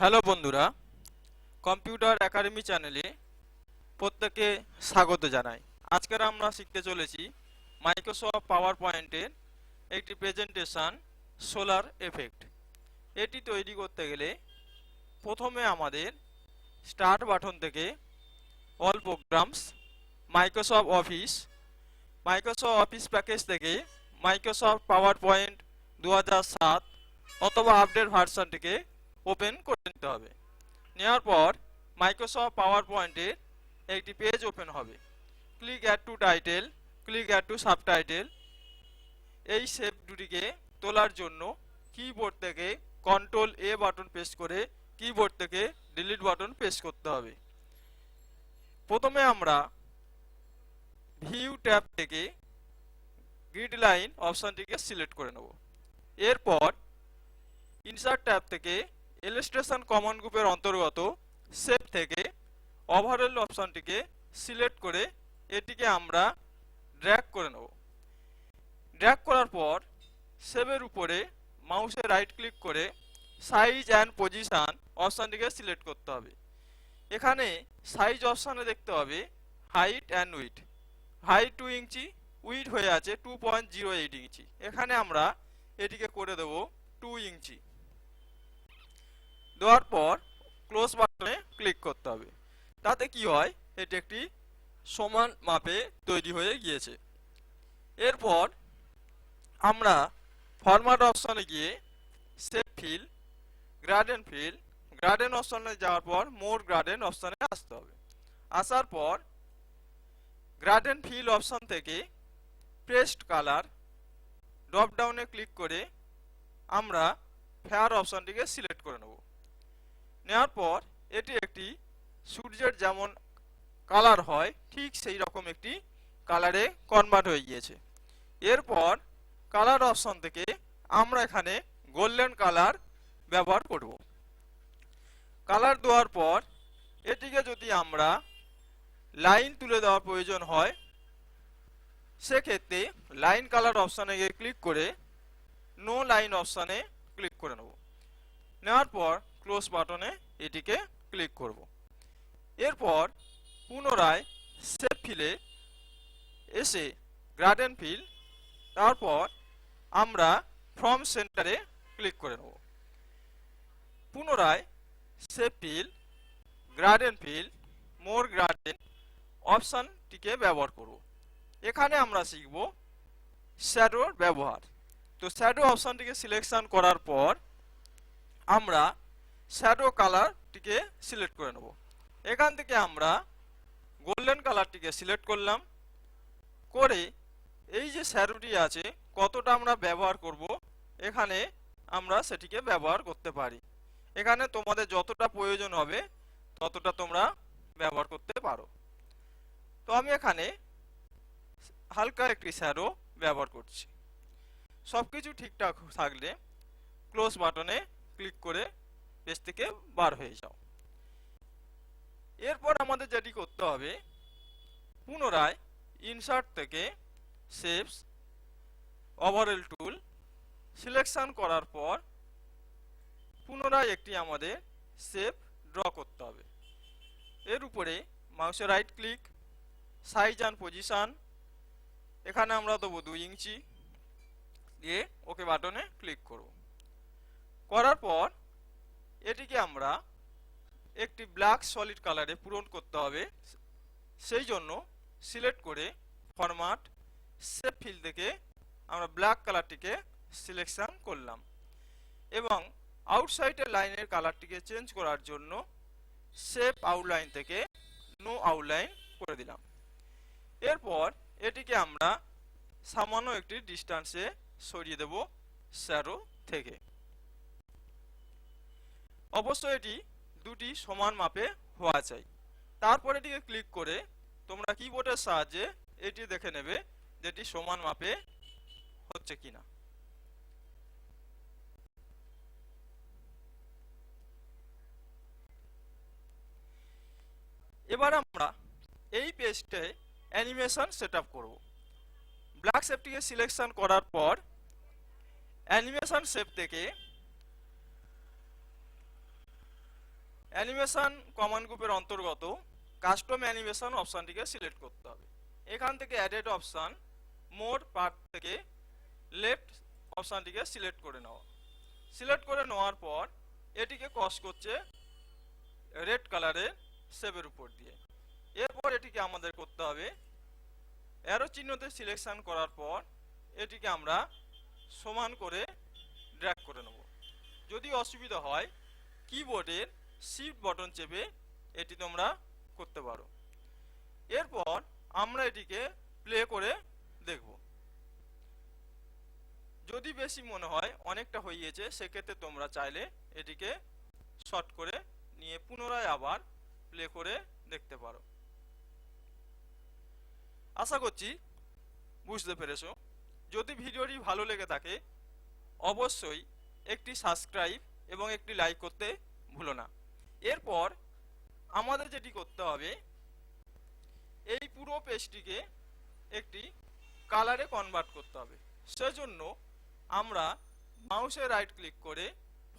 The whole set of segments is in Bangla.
হ্যালো বন্ধুরা, কম্পিউটার একাডেমি চ্যানেলে প্রত্যেককে স্বাগত জানাই। আজকের আমরা শিখতে চলেছি মাইক্রোসফট পাওয়ার পয়েন্টের একটি প্রেজেন্টেশন সোলার এফেক্ট। এটি তৈরি করতে গেলে প্রথমে আমাদের স্টার্ট বাটন থেকে all programs, Microsoft office package থেকে মাইক্রোসফট পাওয়ার পয়েন্ট 2007 অথবা আপডেট ভার্সনটিকে ওপেন করে নিতে হবে। নেওয়ার পর মাইক্রোসফট পাওয়ার পয়েন্টের একটি পেজ ওপেন হবে। Click add to title, click add to subtitle. এই শেপ দুটিকে তোলার জন্য কিবোর্ড থেকে কন্ট্রোল এ বাটন প্রেস করে কিবোর্ড থেকে ডিলিট বাটন প্রেস করতে হবে। প্রথমে আমরা ভিউ ট্যাব থেকে গ্রিড লাইন অপশনটিকে সিলেক্ট করে নেব। এরপর ইনসার্ট ট্যাব থেকে ইলাস্ট্রেশন কমন গ্রুপের অন্তর্গত শেপ থেকে ওভারঅল অপশনটিকে সিলেক্ট করে এটিকে আমরা ড্র্যাগ করে নেব। ড্র্যাগ করার পর শেপের উপরে মাউসে রাইট ক্লিক করে সাইজ অ্যান্ড পজিশন অপশনটিকে সিলেক্ট করতে হবে। এখানে সাইজ অপশনে দেখতে হবে height and width. Height 2 inch, width হয়ে আছে 2.08 ইঞ্চি। এখানে আমরা এটিকে করে দেব 2 ইঞ্চি। দেওয়ার পর ক্লোজ বাটনে ক্লিক করতে হবে। তাতে কি হয়, এটি একটি সমান মাপে তৈরি হয়ে গিয়েছে। এরপর আমরা ফরম্যাট অপশনে গিয়ে শেপ ফিল, গ্রাডেন অপশনে যাওয়ার পর মোর গ্রাডেন অপশনে আসতে হবে। আসার পর গ্রাডেন ফিল অপশন থেকে পেস্ট কালার ড্রপ ডাউনে ক্লিক করে আমরা ফেয়ার অপশনটিকে সিলেক্ট করে নেব। নেওয়ার পর এটি একটি সূর্যের যেমন কালার হয় ঠিক সেই রকম একটি কালারে কনভার্ট হয়ে গিয়েছে। এরপর কালার অপশন থেকে আমরা এখানে গোল্ডেন কালার ব্যবহার করব। কালার দেওয়ার পর এটিকে যদি আমরা লাইন তুলে দেওয়ার প্রয়োজন হয় সেক্ষেত্রে লাইন কালার অপশনে গিয়ে ক্লিক করে নো লাইন অপশনে ক্লিক করে নেব। নেওয়ার পর ক্লোজ বাটনে এটিকে ক্লিক করব। এরপর পুনরায় শেপ ফিলে এসে গ্রাডেন ফিল, তারপর আমরা ফ্রম সেন্টারে ক্লিক করে নেব। পুনরায় শেপ ফিল, গ্রাডেন ফিল, মোর গ্রাডেন অপশনটিকে ব্যবহার করব। এখানে আমরা শিখব শ্যাডোর ব্যবহার। তো শ্যাডো অপশনটিকে সিলেকশন করার পর আমরা শ্যাডো কালারটিকে সিলেক্ট করে নেব। এখান থেকে আমরা গোল্ডেন কালারটিকে সিলেক্ট করলাম। করে এই যে শ্যাডোটি আছে কতটা আমরা ব্যবহার করব এখানে আমরা সেটিকে ব্যবহার করতে পারি। এখানে তোমাদের যতটা প্রয়োজন হবে ততটা তোমরা ব্যবহার করতে পারো। তো আমি এখানে হালকা একটি শ্যাডো ব্যবহার করছি। সবকিছু ঠিকঠাক থাকলে ক্লোজ বাটনে ক্লিক করে পেজ থেকে বার হয়ে যাও। এরপর আমাদের যেটি করতে হবে, পুনরায় ইনসার্ট থেকে শেপস, ওভারঅল টুল সিলেকশন করার পর পুনরায় একটি আমাদের শেপ ড্র করতে হবে। এর উপরে মাউসে right click, size and position এখানে আমরা দেবো 2 ইঞ্চি দিয়ে ওকে বাটনে ক্লিক করব। করার পর এটিকে আমরা একটি ব্ল্যাক সলিড কালারে পূরণ করতে হবে। সেই জন্য সিলেক্ট করে ফরম্যাট শেপ ফিল থেকে আমরা ব্ল্যাক কালারটিকে সিলেকশন করলাম এবং আউটসাইডের লাইনের কালারটিকে চেঞ্জ করার জন্য শেপ আউটলাইন থেকে নো আউটলাইন করে দিলাম। এরপর এটিকে আমরা সামান্য একটি ডিস্টেন্সে সরিয়ে দেব শ্যাডো থেকে। অবশ্যই এটি দুটি সমান মাপে হওয়া চাই। তারপর এটিকে ক্লিক করে তোমরা কিবোর্ডের সাহায্যে এটি দেখে নেবে যেটি সমান মাপে হচ্ছে কিনা। এবার আমরা এই পেজটে অ্যানিমেশন সেটআপ করব। ব্ল্যাক শেপটিকে সিলেকশন করার পর অ্যানিমেশন শেপ থেকে অ্যানিমেশন কমান্ড গ্রুপের অন্তর্গত কাস্টম অ্যানিমেশন অপশানটিকে সিলেক্ট করতে হবে। এখান থেকে অ্যাডেড অপশান মোর পার্ট থেকে লেফট অপশানটিকে সিলেক্ট করে নেওয়া। সিলেক্ট করে নেওয়ার পর এটিকে ক্রস করছে রেড কালারের সেভের উপর দিয়ে। এরপর এটিকে আমাদের করতে হবে অ্যারো চিহ্নতে সিলেকশন করার পর এটিকে আমরা সমান করে ড্র্যাগ করে নেব। যদি অসুবিধা হয় কিবোর্ডের শিফট বাটন চেপে এটি তোমরা করতে পারো। এরপর আমরা এটিকে প্লে করে দেখব। যদি বেশি মনে হয় অনেকটা হয়ে গেছে সেক্ষেত্রে তোমরা চাইলে এটিকে শর্ট করে নিয়ে পুনরায় আবার প্লে করে দেখতে পারো। আশা করছি বুঝতে পেরেছো। যদি ভিডিওটি ভালো লেগে থাকে অবশ্যই একটি সাবস্ক্রাইব এবং একটি লাইক করতে ভুলো না। এরপর আমাদের যেটি করতে হবে এই পুরো পেজটিকে একটি কালারে কনভার্ট করতে হবে। সেজন্য আমরা মাউসে রাইট ক্লিক করে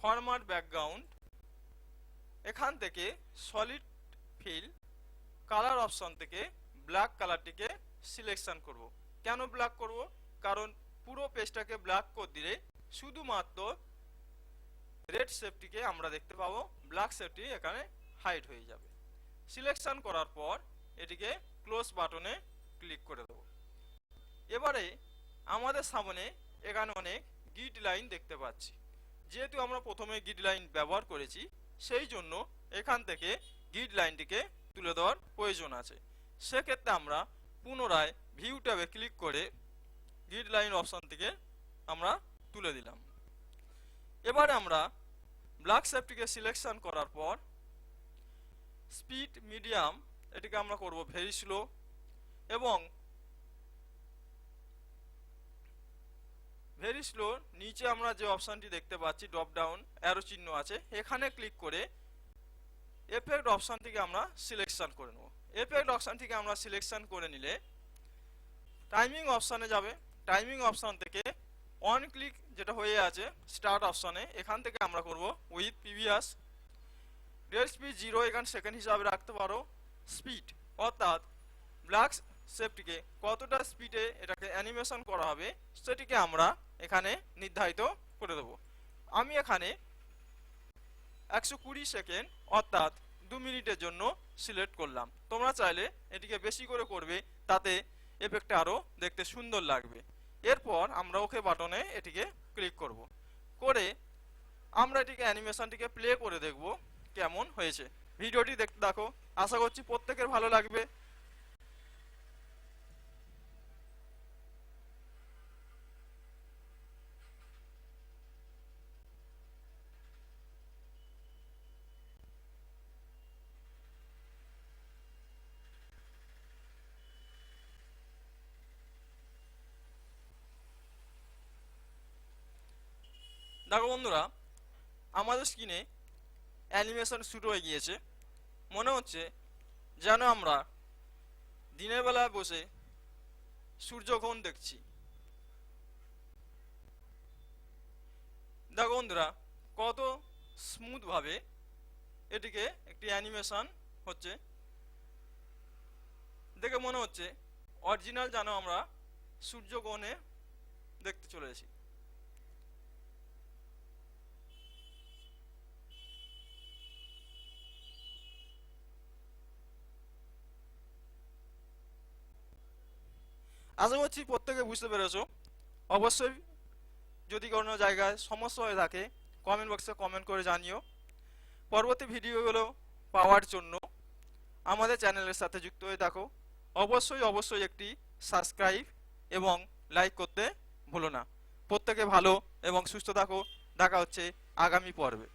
ফরম্যাট ব্যাকগ্রাউন্ড এখান থেকে সলিড ফিল কালার অপশন থেকে ব্ল্যাক কালারটিকে সিলেকশন করব। কেন ব্ল্যাক করব? কারণ পুরো পেজটাকে ব্ল্যাক করে দিলে শুধুমাত্র রেড শেপটিকে আমরা দেখতে পাবো, ব্ল্যাক শেপটি এখানে হাইড হয়ে যাবে। সিলেকশন করার পর এটিকে ক্লোজ বাটনে ক্লিক করে দেব। এবারে আমাদের সামনে এখানে অনেক গ্রিড লাইন দেখতে পাচ্ছি। যেহেতু আমরা প্রথমে গ্রিড লাইন ব্যবহার করেছি সেই জন্য এখান থেকে গ্রিড লাইনটিকে তুলে দেওয়ার প্রয়োজন আছে। সেক্ষেত্রে আমরা পুনরায় ভিউ ট্যাবে ক্লিক করে গ্রিড লাইন অপশন থেকে আমরা তুলে দিলাম। এবারে আমরা ব্ল্যাক শেপটিকে সিলেকশন করার পর স্পিড মিডিয়াম এটিকে আমরা করব ভেরি স্লো এবং ভেরি স্লো নিচে আমরা যে অপশনটি দেখতে পাচ্ছি ড্রপ ডাউন অ্যারো চিহ্ন আছে এখানে ক্লিক করে এফেক্ট অপশনটিকে আমরা সিলেকশন করে নেব। এফেক্ট অপশনটিকে আমরা সিলেকশন করে নিলে টাইমিং অপশনে যাবে। টাইমিং অপশন থেকে অন ক্লিক যেটা হয়ে আছে স্টার্ট অপশনে এখান থেকে আমরা করব উইথ প্রিভিয়াস রেল স্পিড 0 এখানে সেকেন্ড হিসাবে রাখতে পারো। স্পিড অর্থাৎ ব্ল্যাক শেপটিকে কতটা স্পিডে এটাকে অ্যানিমেশন করা হবে সেটিকে আমরা এখানে নির্ধারিত করে দেব। আমি এখানে 120 সেকেন্ড অর্থাৎ 2 মিনিটের জন্য সিলেক্ট করলাম। তোমরা চাইলে এটিকে বেশি করে করবে, তাতে এফেক্টটা আরো দেখতে সুন্দর লাগবে। এরপর আমরা ওকে বাটনে এটিকে ক্লিক করব। করে আমরা এটিকে অ্যানিমেশনটিকে প্লে করে দেখব কেমন হয়েছে। ভিডিওটি দেখতে দেখো, আশা করছি প্রত্যেকের ভালো লাগবে। দেখো বন্ধুরা, আমাদের স্ক্রিনে অ্যানিমেশন শুরু হয়ে গিয়েছে। মনে হচ্ছে যেন আমরা দিনের বেলা বসে সূর্যগ্রহণ দেখছি। দেখো বন্ধুরা, কত স্মুথ ভাবে এটিকে একটি অ্যানিমেশন হচ্ছে। দেখে মনে হচ্ছে অরিজিনাল যেন আমরা সূর্যগ্রহণে দেখতে চলেছি। আশা করছি প্রত্যেকে বুঝতে পেরেছো। অবশ্যই যদি কোনো জায়গায় সমস্যা হয়ে থাকে কমেন্ট বক্সে কমেন্ট করে জানিও। পরবর্তী ভিডিওগুলো পাওয়ার জন্য আমাদের চ্যানেলের সাথে যুক্ত হয়ে থাকো। অবশ্যই একটি সাবস্ক্রাইব এবং লাইক করতে ভুলো না। প্রত্যেকে ভালো এবং সুস্থ থাকো। দেখা হচ্ছে আগামী পর্বে।